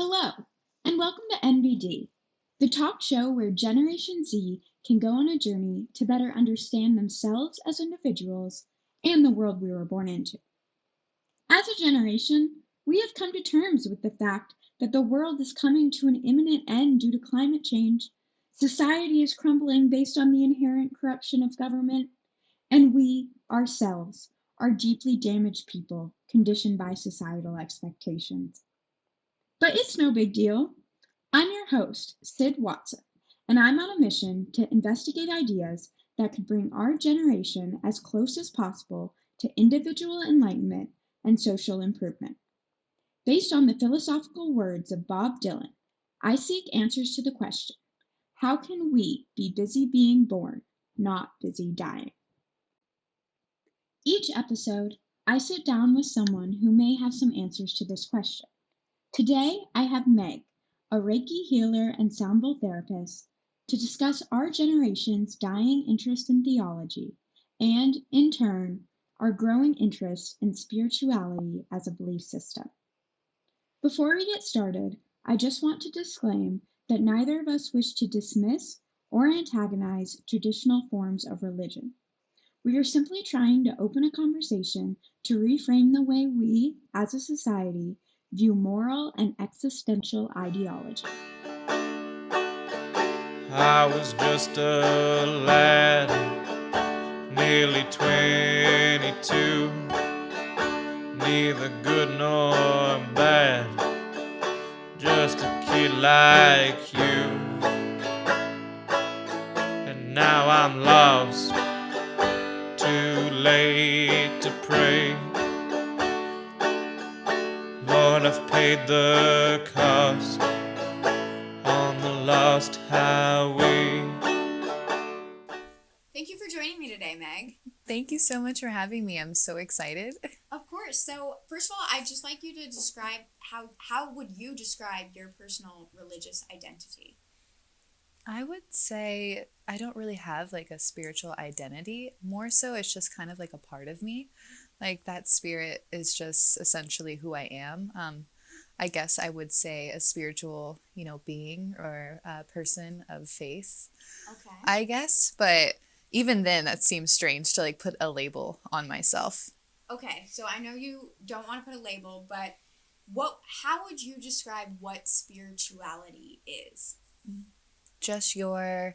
Hello, and welcome to NBD, the talk show where Generation Z can go on a journey to better understand themselves as individuals and the world we were born into. As a generation, we have come to terms with the fact that the world is coming to an imminent end due to climate change, society is crumbling based on the inherent corruption of government, and we, ourselves, are deeply damaged people conditioned by societal expectations. But it's no big deal. I'm your host, Syd Watson, and I'm on a mission to investigate ideas that could bring our generation as close as possible to individual enlightenment and social improvement. Based on the philosophical words of Bob Dylan, I seek answers to the question, how can we be busy being born, not busy dying? Each episode, I sit down with someone who may have some answers to this question. Today, I have Meg, a Reiki healer and sound bowl therapist, to discuss our generation's dying interest in theology and, in turn, our growing interest in spirituality as a belief system. Before we get started, I just want to disclaim that neither of us wish to dismiss or antagonize traditional forms of religion. We are simply trying to open a conversation to reframe the way we, as a society, view moral and existential ideology. I was just a lad, nearly 22, neither good nor bad, just a kid like you. And now I'm lost, too late to pray. Lord, I've paid the cost on the lost highway. Thank you for joining me today, Meg. Thank you so much for having me. I'm so excited. Of course. So, first of all, I'd just like you to describe how would you describe your personal religious identity? I would say I don't really have like a spiritual identity. More so, it's just kind of like a part of me. Like that spirit is just essentially who I am. I guess I would say a spiritual, being or a person of faith, Okay. I guess. But even then, that seems strange to like put a label on myself. Okay. So I know you don't want to put a label, but how would you describe what spirituality is? Just your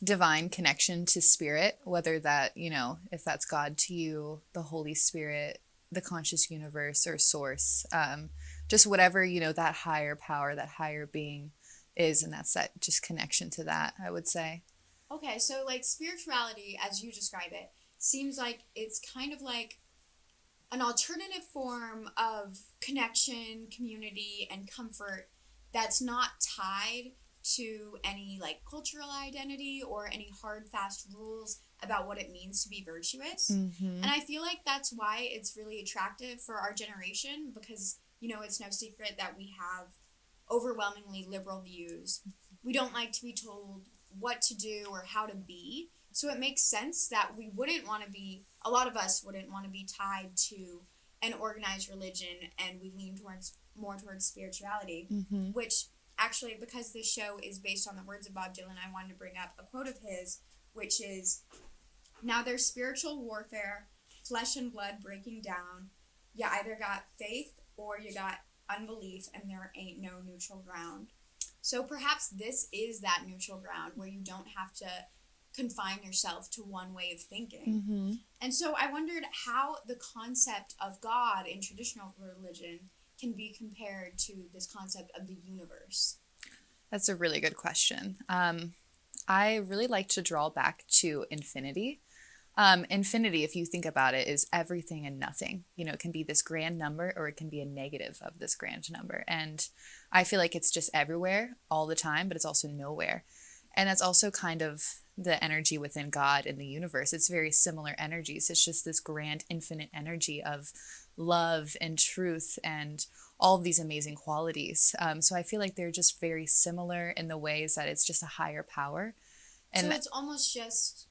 divine connection to spirit, whether that, if that's God to you, the Holy Spirit, the conscious universe or source, just whatever, that higher power, that higher being is, and that's that just connection to that, I would say. Okay, so like spirituality, as you describe it, seems like it's kind of like an alternative form of connection, community, and comfort that's not tied to any like cultural identity or any hard, fast rules about what it means to be virtuous. Mm-hmm. And I feel like that's why it's really attractive for our generation because, it's no secret that we have overwhelmingly liberal views. We don't like to be told what to do or how to be. So it makes sense that a lot of us wouldn't want to be tied to an organized religion, and we lean more towards spirituality, Mm-hmm. which actually, because this show is based on the words of Bob Dylan, I wanted to bring up a quote of his, which is, "Now there's spiritual warfare, flesh and blood breaking down. You either got faith or you got unbelief, and there ain't no neutral ground." So perhaps this is that neutral ground where you don't have to confine yourself to one way of thinking. Mm-hmm. And so I wondered how the concept of God in traditional religion can be compared to this concept of the universe. That's a really good question. I really like to draw back to infinity. Infinity, if you think about it, is everything and nothing. It can be this grand number or it can be a negative of this grand number. And I feel like it's just everywhere all the time, but it's also nowhere. And that's also kind of the energy within God and the universe. It's very similar energies. It's just this grand infinite energy of love and truth and all of these amazing qualities. So I feel like they're just very similar in the ways that it's just a higher power. And so it's almost just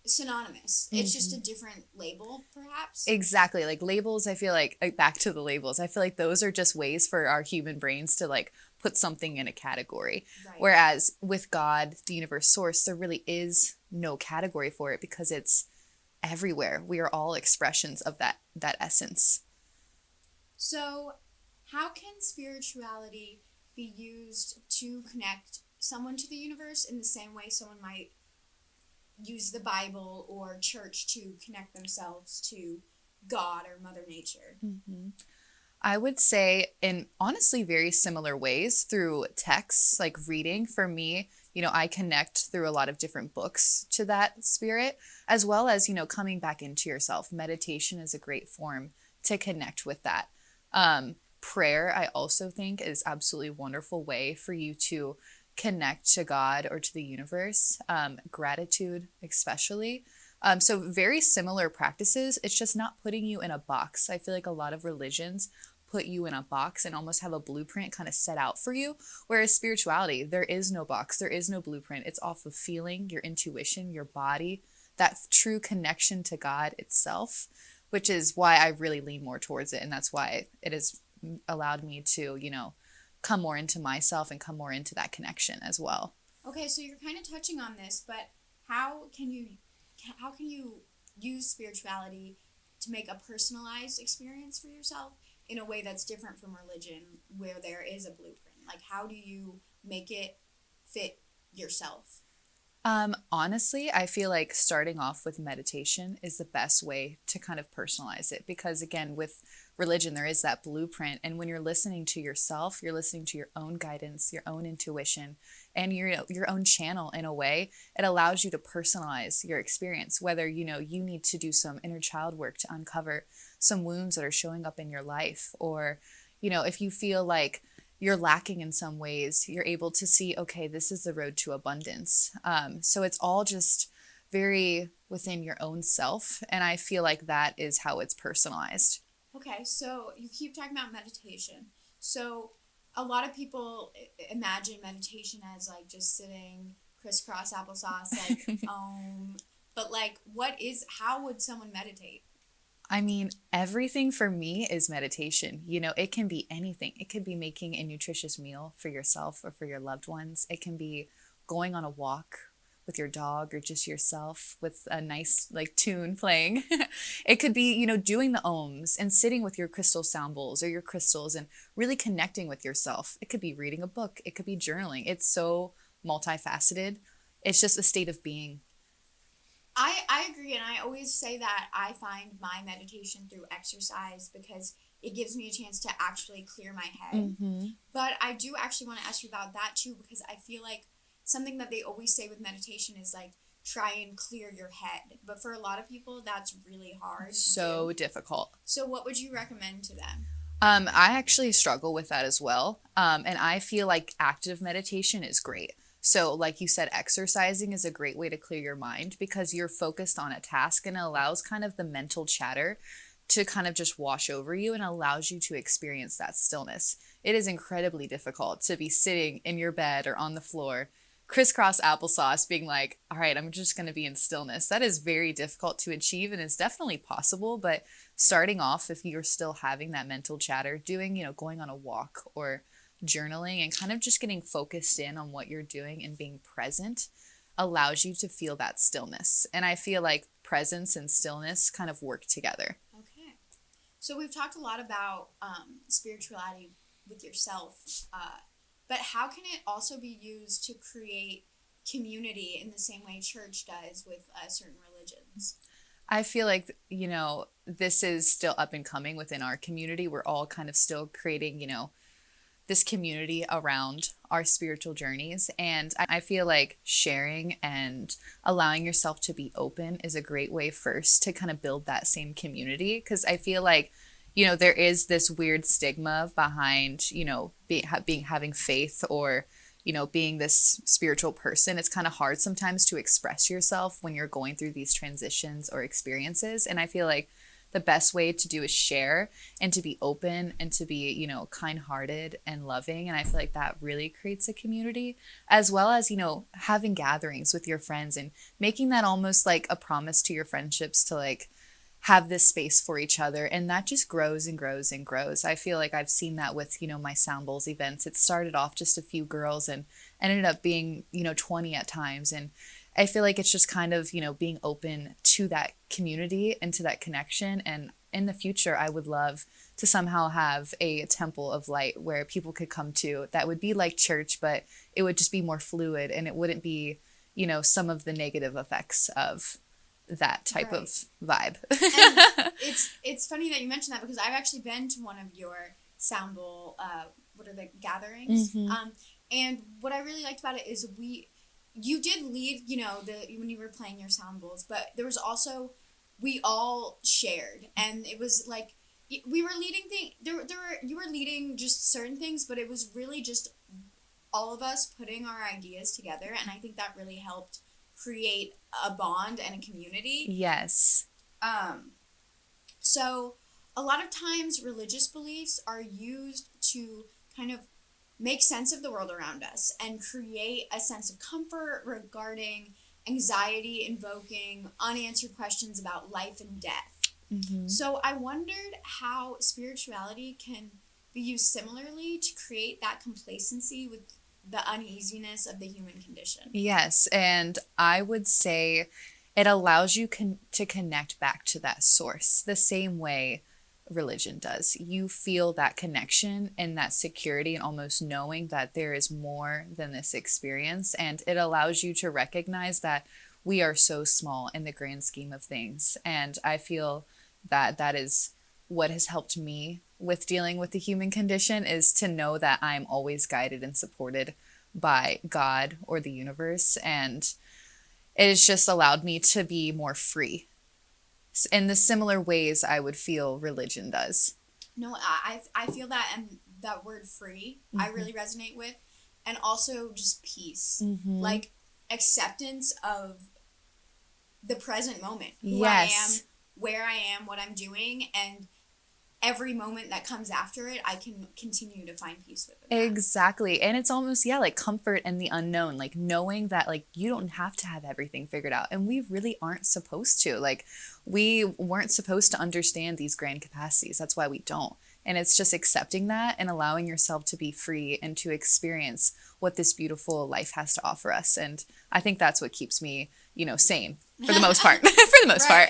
synonymous. It's just a different label, perhaps. Exactly. Like labels, I feel like back to the labels, I feel like those are just ways for our human brains to like put something in a category. Right. Whereas with God, the universe source, there really is no category for it because it's everywhere. We are all expressions of that essence. So, how can spirituality be used to connect someone to the universe in the same way someone might use the Bible or church to connect themselves to God or Mother Nature? I would say in honestly very similar ways through texts, like reading. For me, I connect through a lot of different books to that spirit, as well as, coming back into yourself. Meditation is a great form to connect with that. Prayer, I also think, is absolutely wonderful way for you to connect to God or to the universe. Gratitude, especially. So very similar practices. It's just not putting you in a box. I feel like a lot of religions put you in a box and almost have a blueprint kind of set out for you. Whereas spirituality, there is no box, there is no blueprint. It's off of feeling, your intuition, your body, that true connection to God itself, which is why I really lean more towards it. And that's why it has allowed me to, come more into myself and come more into that connection as well. Okay, so you're kind of touching on this, but how can you use spirituality to make a personalized experience for yourself in a way that's different from religion where there is a blueprint? Like, how do you make it fit yourself? Honestly, I feel like starting off with meditation is the best way to kind of personalize it because, again, with religion, there is that blueprint. And when you're listening to yourself, you're listening to your own guidance, your own intuition, and your own channel in a way. It allows you to personalize your experience, whether, you need to do some inner child work to uncover some wounds that are showing up in your life, or, if you feel like you're lacking in some ways, you're able to see, okay, this is the road to abundance. So it's all just very within your own self. And I feel like that is how it's personalized. Okay, so you keep talking about meditation. So a lot of people imagine meditation as like just sitting crisscross applesauce, like, but like, how would someone meditate? I mean, everything for me is meditation. It can be anything. It could be making a nutritious meal for yourself or for your loved ones. It can be going on a walk with your dog or just yourself with a nice like tune playing. It could be, doing the ohms and sitting with your crystal sound bowls or your crystals and really connecting with yourself. It could be reading a book. It could be journaling. It's so multifaceted. It's just a state of being. I agree, and I always say that I find my meditation through exercise because it gives me a chance to actually clear my head. But I do actually want to ask you about that too, because I feel like something that they always say with meditation is like, try and clear your head. But for a lot of people, that's really hard. So difficult. So what would you recommend to them? I actually struggle with that as well. And I feel like active meditation is great. So like you said, exercising is a great way to clear your mind because you're focused on a task and it allows kind of the mental chatter to kind of just wash over you and allows you to experience that stillness. It is incredibly difficult to be sitting in your bed or on the floor, crisscross applesauce, being like, all right, I'm just going to be in stillness. That is very difficult to achieve and is definitely possible. But starting off, if you're still having that mental chatter, doing, going on a walk or journaling and kind of just getting focused in on what you're doing and being present allows you to feel that stillness. And I feel like presence and stillness kind of work together. Okay. So we've talked a lot about spirituality with yourself, but how can it also be used to create community in the same way church does with certain religions? I feel like, this is still up and coming within our community. We're all kind of still creating, this community around our spiritual journeys. And I feel like sharing and allowing yourself to be open is a great way first to kind of build that same community. Because I feel like, there is this weird stigma behind, having faith or, being this spiritual person. It's kind of hard sometimes to express yourself when you're going through these transitions or experiences. And I feel like the best way to do is share and to be open and to be, you know, kind-hearted and loving. And I feel like that really creates a community, as well as, you know, having gatherings with your friends and making that almost like a promise to your friendships to like have this space for each other. And that just grows and grows and grows. I feel like I've seen that with, you know, my Sound Bowls events. It started off just a few girls and ended up being, you know, 20 at times. And I feel like it's just kind of, you know, being open to that community and to that connection. And in the future, I would love to somehow have a temple of light where people could come to that would be like church, but it would just be more fluid and it wouldn't be, you know, some of the negative effects of that type of vibe. And it's funny that you mentioned that because I've actually been to one of your Sound Bowl, what are the gatherings? And what I really liked about it is you did lead, you know, when you were playing your Sound Bowls, but there was also, we all shared, and it was like, we were leading you were leading just certain things, but it was really just all of us putting our ideas together, and I think that really helped create a bond and a community. Yes. So a lot of times religious beliefs are used to kind of make sense of the world around us and create a sense of comfort regarding anxiety, invoking unanswered questions about life and death. So I wondered how spirituality can be used similarly to create that complacency with the uneasiness of the human condition. Yes, and I would say it allows you to connect back to that source the same way religion does. You feel that connection and that security and almost knowing that there is more than this experience, and it allows you to recognize that we are so small in the grand scheme of things. And I feel that that is what has helped me with dealing with the human condition, is to know that I'm always guided and supported by God or the universe, and it has just allowed me to be more free in the similar ways I would feel religion does. No, I feel that, and that word free, I really resonate with, and also just peace, like acceptance of the present moment, who I am, where I am, what I'm doing, and every moment that comes after it, I can continue to find peace with it. Exactly. And it's almost, like comfort in the unknown, like knowing that like you don't have to have everything figured out. And we really aren't supposed to. Like we weren't supposed to understand these grand capacities. That's why we don't. And it's just accepting that and allowing yourself to be free and to experience what this beautiful life has to offer us. And I think that's what keeps me, sane for the most part. For the most part.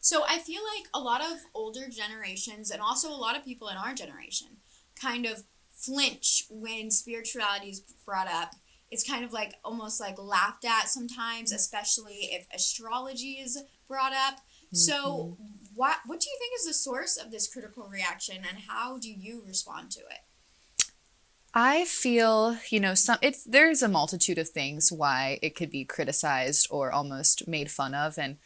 So I feel like a lot of older generations and also a lot of people in our generation kind of flinch when spirituality is brought up. It's kind of like almost like laughed at sometimes, especially if astrology is brought up. So what do you think is the source of this critical reaction, and how do you respond to it? I feel, there's a multitude of things why it could be criticized or almost made fun of, and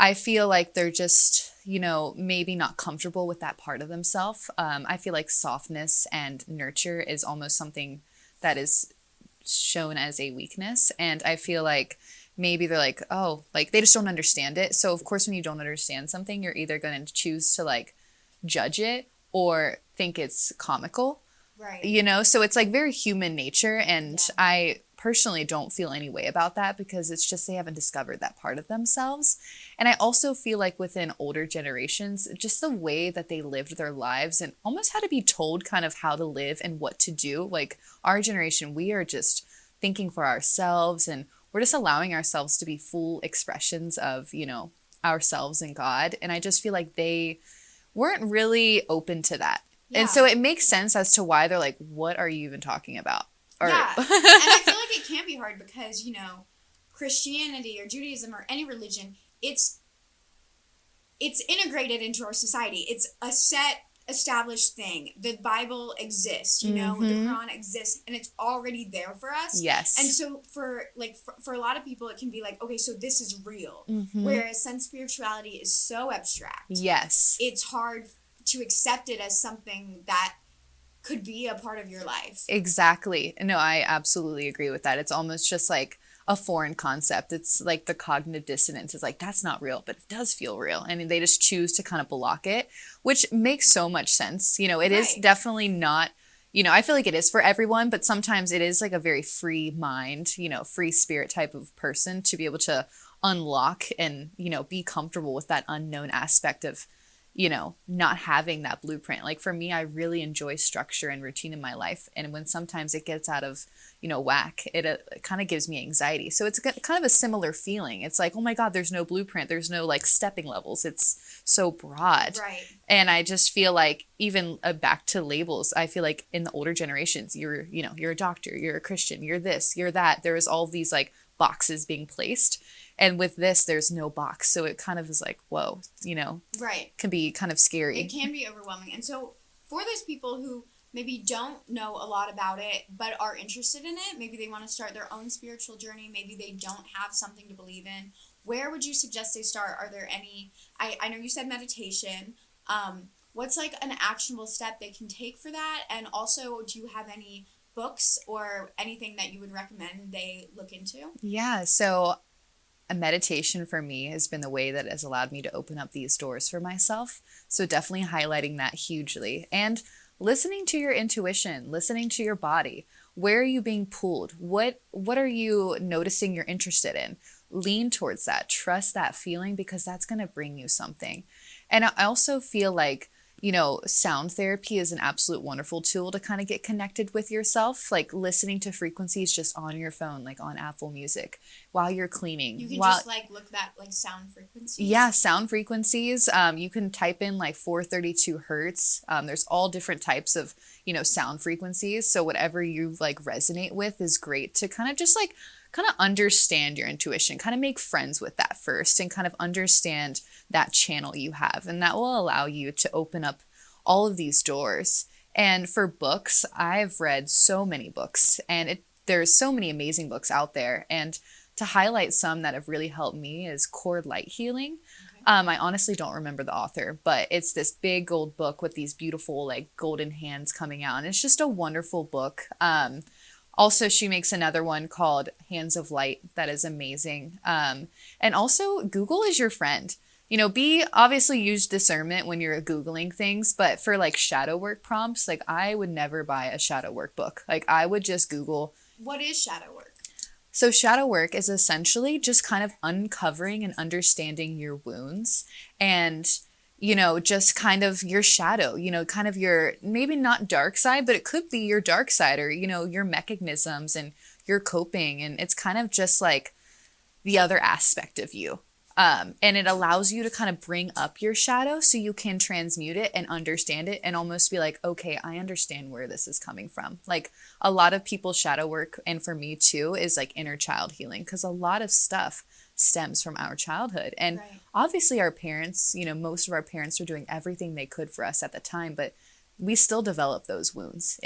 I feel like they're just, maybe not comfortable with that part of themselves. I feel like softness and nurture is almost something that is shown as a weakness. And I feel like maybe they're like, oh, like they just don't understand it. So of course, when you don't understand something, you're either going to choose to like judge it or think it's comical. Right. So it's like very human nature. And I personally don't feel any way about that, because it's just they haven't discovered that part of themselves. And I also feel like within older generations, just the way that they lived their lives and almost had to be told kind of how to live and what to do. Like our generation, we are just thinking for ourselves, and we're just allowing ourselves to be full expressions of, ourselves and God. And I just feel like they weren't really open to that. Yeah. And so it makes sense as to why they're like, what are you even talking about? Yeah, and I feel like it can be hard because, Christianity or Judaism or any religion, it's integrated into our society. It's a set, established thing. The Bible exists, the Quran exists, and it's already there for us. Yes. And so for a lot of people, it can be like, okay, so this is real. Whereas since spirituality is so abstract, yes, it's hard to accept it as something that could be a part of your life. Exactly. No, I absolutely agree with that. It's almost just like a foreign concept. It's like the cognitive dissonance is like, that's not real, but it does feel real. And they just choose to kind of block it, which makes so much sense. You know, it is definitely not, you know, I feel like it is for everyone, but sometimes it is like a very free mind, you know, free spirit type of person to be able to unlock and, you know, be comfortable with that unknown aspect of, you know, not having that blueprint. Like for me, I really enjoy structure and routine in my life. And when sometimes it gets out of, you know, whack, it kind of gives me anxiety. So it's kind of a similar feeling. It's like, oh my God, there's no blueprint. There's no like stepping levels. It's so broad. Right. And I just feel like even back to labels, I feel like in the older generations, you're a doctor, you're a Christian, you're this, you're that. There is all these like boxes being placed. And with this, there's no box. So it kind of is like, whoa, you know, right. Can be kind of scary. It can be overwhelming. And so for those people who maybe don't know a lot about it, but are interested in it, maybe they want to start their own spiritual journey, maybe they don't have something to believe in, where would you suggest they start? Are there any, I know you said meditation, what's like an actionable step they can take for that? And also, do you have any books or anything that you would recommend they look into? Yeah, so a meditation for me has been the way that has allowed me to open up these doors for myself. So definitely highlighting that hugely. And listening to your intuition, listening to your body. Where are you being pulled? What are you noticing you're interested in? Lean towards that. Trust that feeling because that's going to bring you something. And I also feel like, you know, sound therapy is an absolute wonderful tool to kind of get connected with yourself, like listening to frequencies just on your phone, like on Apple Music while you're cleaning. You can just like look that like sound frequencies. Yeah, sound frequencies. You can type in like 432 hertz. There's all different types of, you know, sound frequencies. So whatever you like resonate with is great to kind of just like kind of understand your intuition, kind of make friends with that first and kind of understand that channel you have. And that will allow you to open up all of these doors. And for books, I've read so many books and there's so many amazing books out there. And to highlight some that have really helped me is Cord Light Healing. Okay. I honestly don't remember the author, but it's this big gold book with these beautiful like golden hands coming out. And it's just a wonderful book. Also, she makes another one called Hands of Light that is amazing. And also, Google is your friend. You know, obviously use discernment when you're Googling things, but for like shadow work prompts, like I would never buy a shadow work book. Like I would just Google. What is shadow work? So shadow work is essentially just kind of uncovering and understanding your wounds and, you know, just kind of your shadow, you know, kind of your, maybe not dark side, but it could be your dark side or, you know, your mechanisms and your coping. And it's kind of just like the other aspect of you. And it allows you to kind of bring up your shadow so you can transmute it and understand it and almost be like, okay, I understand where this is coming from. Like a lot of people's shadow work, and for me too, is like inner child healing because a lot of stuff stems from our childhood. And obviously our parents, you know, most of our parents were doing everything they could for us at the time, but we still develop those wounds.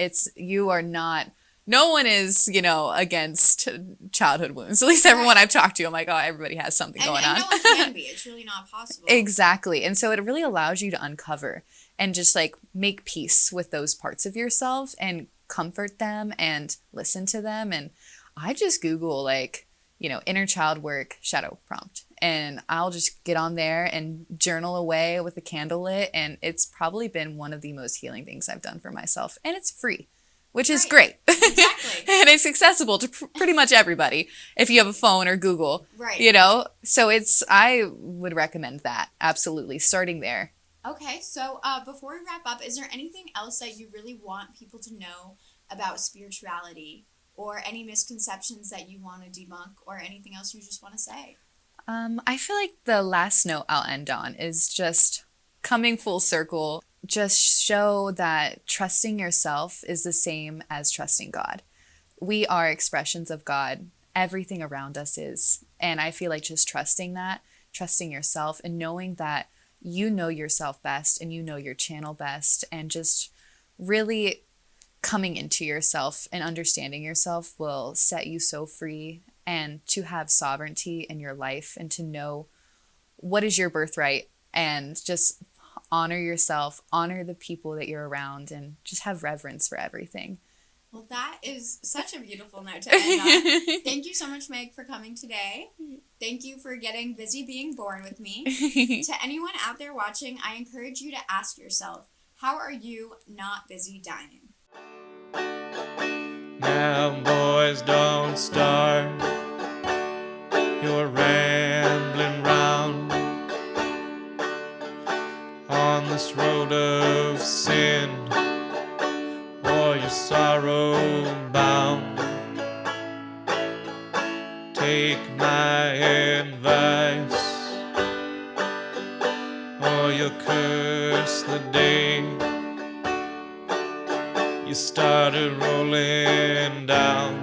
No one is, you know, against childhood wounds. At least everyone I've talked to, I'm like, oh, everybody has something going on. No one can be. It's really not possible. Exactly. And so it really allows you to uncover and just like make peace with those parts of yourself and comfort them and listen to them. And I just Google like, you know, inner child work shadow prompt. And I'll just get on there and journal away with a candle lit. And it's probably been one of the most healing things I've done for myself. And it's free. Which is great. Exactly. And it's accessible to pretty much everybody if you have a phone or Google. Right. You know, so I would recommend that. Absolutely. Starting there. Okay. So before we wrap up, is there anything else that you really want people to know about spirituality or any misconceptions that you want to debunk or anything else you just want to say? I feel like the last note I'll end on is just coming full circle. Just show that trusting yourself is the same as trusting God. We are expressions of God. Everything around us is. And I feel like just trusting that, trusting yourself and knowing that you know yourself best and you know your channel best and just really coming into yourself and understanding yourself will set you so free and to have sovereignty in your life and to know what is your birthright and just honor yourself, honor the people that you're around, and just have reverence for everything. Well, that is such a beautiful note to end on. Thank you so much, Meg, for coming today. Thank you for getting busy being born with me. To anyone out there watching, I encourage you to ask yourself, how are you not busy dying? Now, boys, don't start your rambling round on this road of sin, or your sorrow bound. Take my advice, or you'll curse the day you started rolling down.